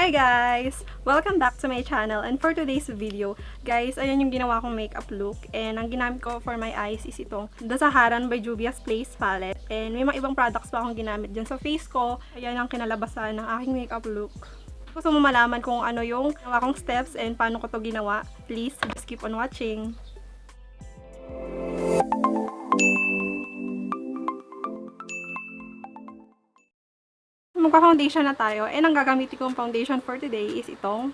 Hi guys! Welcome back to my channel, and for today's video, guys, ayan yung ginawa kong makeup look, and ang ginamit ko for my eyes is itong The Saharan by Juvias Place palette, and may mga ibang products pa akong ginamit dyan sa face ko. Ayan ang kinalabasan ng aking makeup look. Gusto mo malaman kung ano yung ginawa kong steps and paano ko to ginawa, please just keep on watching. Magpa-foundation na tayo, and ang gagamitin kong foundation for today is itong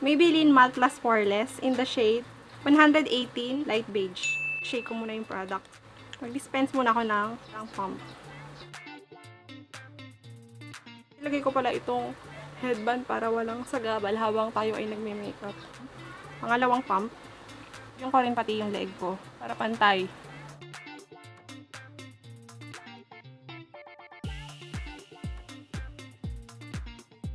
Maybelline Matte Plus Poreless in the shade 118 Light Beige. Shake ko muna yung product. Mag-dispense muna ako ng pump. Ilagay ko pala itong headband para walang sagabal habang tayo ay nagme-makeup. Pangalawang pump. Yung ko rin pati yung leg ko para pantay.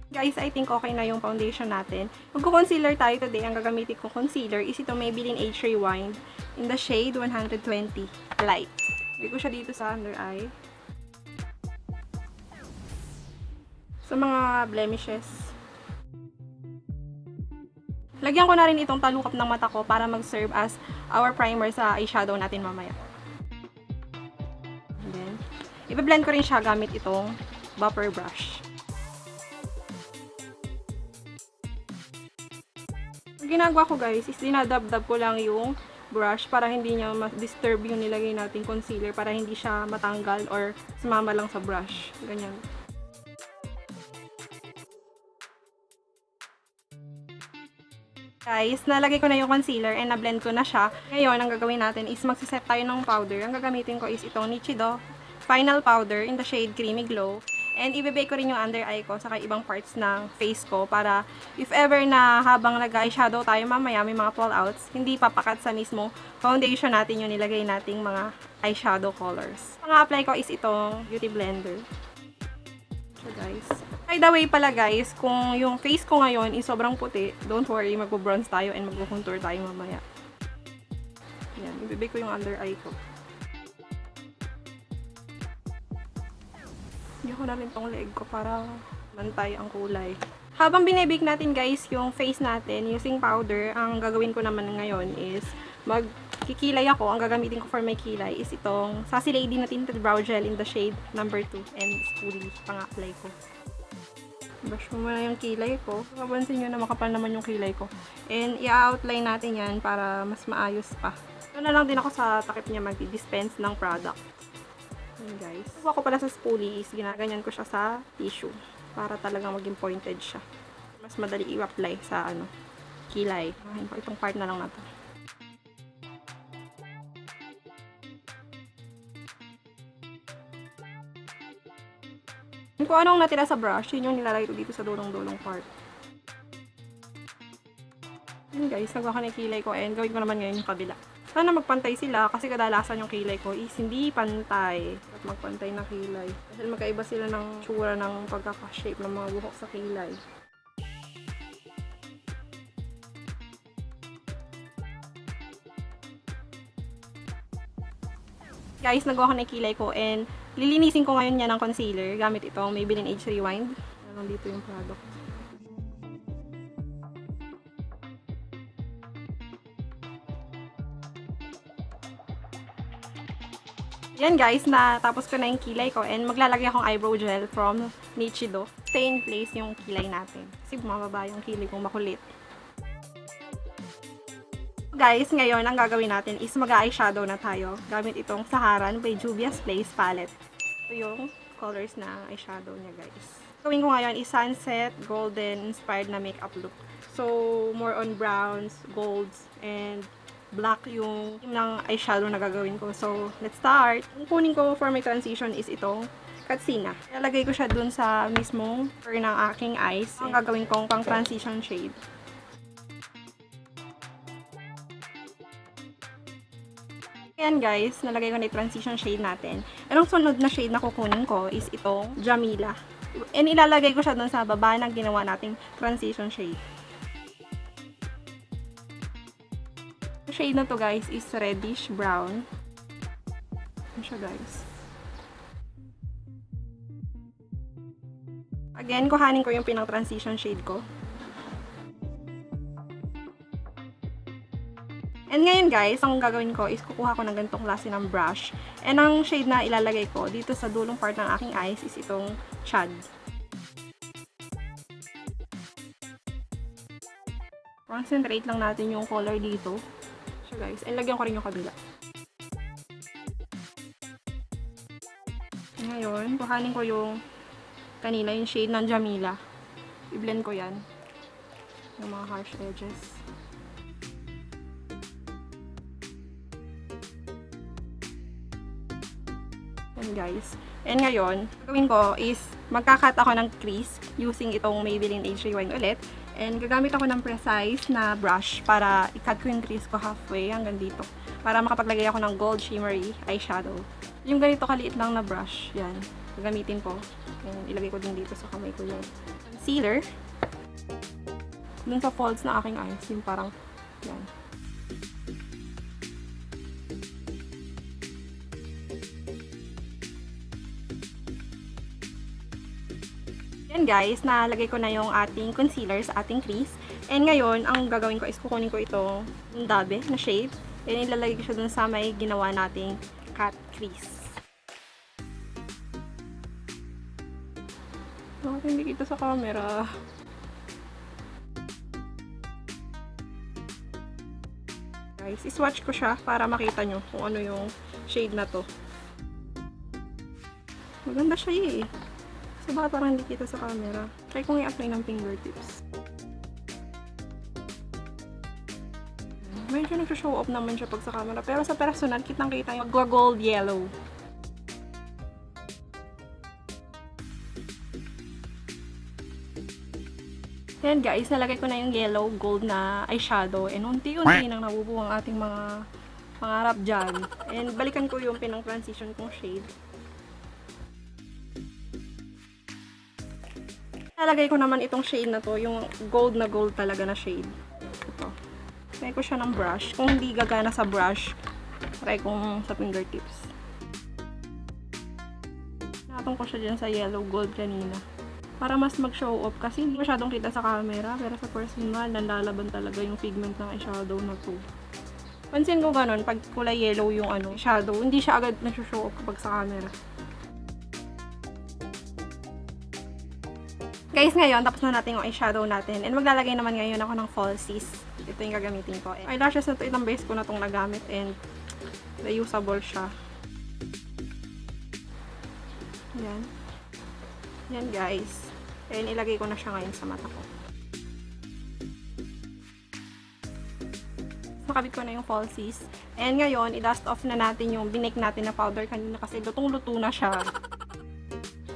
Guys, I think okay na yung foundation natin. Magko-concealer tayo today. Ang gagamitin kong concealer is itong Maybelline Age Rewind in the shade 120 Light. Lagay ko siya dito sa under eye. Sa mga blemishes. Lagyan ko na rin itong talukap ng mata ko para mag-serve as our primer sa eyeshadow natin mamaya. And then, i-blend ko rin siya gamit itong buffer brush. Ginagawa ko guys is dinadab-dab ko lang yung brush para hindi niya ma-disturb yung nilagay nating concealer, para hindi siya matanggal or sumama lang sa brush. Ganyan. Guys, nalagay ko na yung concealer and na-blend ko na siya. Ngayon, ang gagawin natin is magsiset tayo ng powder. Ang gagamitin ko is itong Eyeshadow Final Powder in the shade Creamy Glow. And ibibake ko rin yung under eye ko saka ibang parts ng face ko para if ever na habang nag-eyeshadow tayo mamaya may mga fallouts, hindi papakat sa mismo foundation natin yung nilagay nating mga eyeshadow colors. Ang apply ko is itong beauty blender. So guys, by the way pala guys, kung yung face ko ngayon is sobrang puti, don't worry, magbo-bronze tayo and magbo-contour tayo mamaya. Yan, ibibake ko yung under eye ko. Hindi ko na rin tong leg ko para mantay ang kulay. Habang binibake natin guys yung face natin using powder, ang gagawin ko naman ngayon is magkikilay ako. Ang gagamitin ko for my kilay is itong Sassy Lady na Tinted Brow Gel in the shade number 2 and spoolie pang-apply ko. Brush mo muna yung kilay ko. Mapansin nyo na makapal naman yung kilay ko. And i-outline natin yan para mas maayos pa. Ito na lang din ako sa takip niya mag-dispense ng product. Ayan guys. Kuha ko pala sa spoolie is ginaganyan ko siya sa tissue para talagang maging pointed siya. Mas madali i-apply sa kilay. Itong part na lang na to. Kung anong natira sa brush, yun yung nilalagay ko dito sa dulong-dulong part. Ayan guys, nagawa ko na yung kilay ko and gawin ko naman ngayon yung kabila. Sana magpantay sila kasi kadalasan yung kilay ko is hindi pantay. At magpantay na kilay. Kasi magkaiba sila ng tsura ng pagkaka-shape ng mga buhok sa kilay. Guys, nagawa ko na yung kilay ko and lilinisin ko ngayon yan ng concealer gamit itong Maybelline Age Rewind. Nandito yung product. Yan guys, natapos ko na yung kilay ko and maglalagay akong eyebrow gel from Eyeshadow. Stay in place yung kilay natin. Kasi bumababa yung kilay kong makulit. Guys, ngayon ang gagawin natin is mag-eyeshadow na tayo gamit itong Saharan by Juvias Place palette. Ito yung colors na eyeshadow niya guys. Gawin ko ngayon is sunset golden inspired na makeup look. So, more on browns, golds, and black yung ng eyeshadow na gagawin ko. So, let's start. Ang kunin ko for my transition is itong Katsina. Ilalagay ko siya dun sa mismong fur ng aking eyes. Ang gagawin kong pang transition shade. Ayan guys, nalagay ko na yung transition shade natin. Anong sunod na shade na kukunin ko is itong Jamila. And ilalagay ko siya dun sa baba ng ginawa nating transition shade. Shade na to guys is reddish brown. Ano siya guys? Again, kuhanin ko yung pinang-transition shade ko. And ngayon guys, ang gagawin ko is kukuha ko ng ganitong klase ng brush. And ang shade na ilalagay ko dito sa dulong part ng aking eyes is itong shad. Concentrate lang natin yung color dito. So guys, and lagyan ko rin yung kabila. Ngayon, kuhanin ko yung kanina yung shade ng Jamila. I-blend ko yan. Yung mga harsh edges. Yan guys. And ngayon, gagawin ko is magkakat ako ng crease using itong Maybelline Age Rewind ulit. And gagamit ako ng precise na brush para i-cut ko yung crease ko halfway hanggang dito. Para makapaglagay ako ng gold shimmery eyeshadow. Yung ganito kaliit lang na brush, yan. Gagamitin ko. And ilagay ko din dito sa kamay ko yung concealer. Dun sa folds na aking eyes, yung parang, yan. Yan guys, nalagay ko na yung ating concealer sa ating crease. And ngayon, ang gagawin ko is kukunin ko itong dabe na shade. And ilalagay ko siya dun sa may ginawa nating cut crease. Bakit hindi kita sa camera? Guys, iswatch ko siya para makita nyo kung ano yung shade na to. Maganda siya eh. So bakit parang hindi kita sa camera? Try kong i-apply ng fingertips. Medyo nag-show off naman siya pag sa camera. Pero sa personal, kitang-kita yung gold yellow. Yan guys, nalagay ko na yung yellow gold na eyeshadow. And unti-unti nang nabubuo ang ating mga pangarap dyan. And balikan ko yung pinang-transition kong shade. Nalagay ko naman itong shade na to, yung gold na gold talaga na shade. Ito. Try ko siya ng brush. Kung hindi gagana sa brush, try kong sa fingertips. Natong ko siya dyan sa yellow gold kanina. Para mas mag-show off kasi hindi masyadong kita sa camera. Pero sa personal, nalalaban talaga yung pigment ng eyeshadow na to. Pansin ko ganun, pag kulay yellow yung shadow, hindi siya agad nag-show off kapag sa camera. Guys, ngayon, tapos na natin yung eyeshadow natin. And maglalagay naman ngayon ako ng falsies. Ito yung gagamitin ko. Eyelashes na ito, itong base ko na itong nagamit. And reusable siya. Yan. Yan guys. And ilagay ko na siya ngayon sa mata ko. Nakabit ko na yung falsies. And ngayon, i-dust off na natin yung binake natin na powder kanina kasi lutong-luto na siya.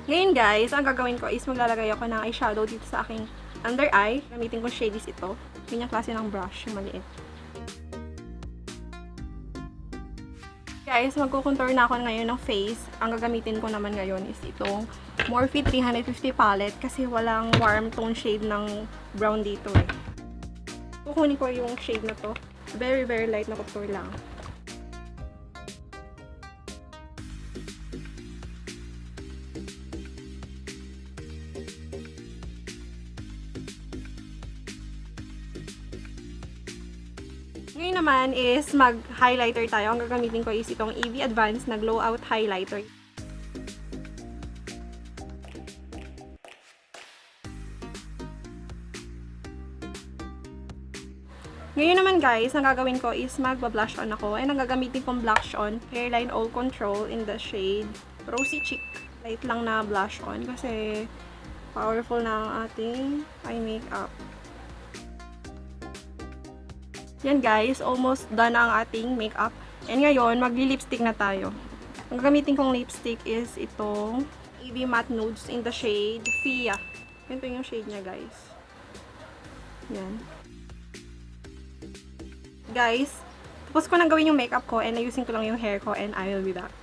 Ngayon guys, ang gagawin ko is maglalagay ako ng eyeshadow dito sa aking under eye. Gamitin ko shade is ito. Yung klase ng brush, yung maliit. Guys, magkukontour na ako ngayon ng face. Ang gagamitin ko naman ngayon is itong Morphe 350 palette kasi walang warm tone shade ng brown dito eh. Kukunin ko yung shade na to. Very, very light na contour lang. Ngayon naman is mag-highlighter tayo. Ang gagamitin ko is itong EV Advanced na Glow Out Highlighter. Ngayon naman guys, ang gagawin ko is magba-blush on ako. And ang gagamitin kong blush on, Hairline All Control in the shade Rosy Cheek. Light lang na blush on kasi powerful na ang ating eye makeup. Yan guys, almost done na ang ating makeup. And ngayon, magli-lipstick na tayo. Ang gagamitin kong lipstick is itong EV Matte Nudes in the shade Fia. Ito yung shade niya guys. Yan. Guys, tapos ko nang gawin yung makeup ko and ayusin ko lang yung hair ko and I will be back.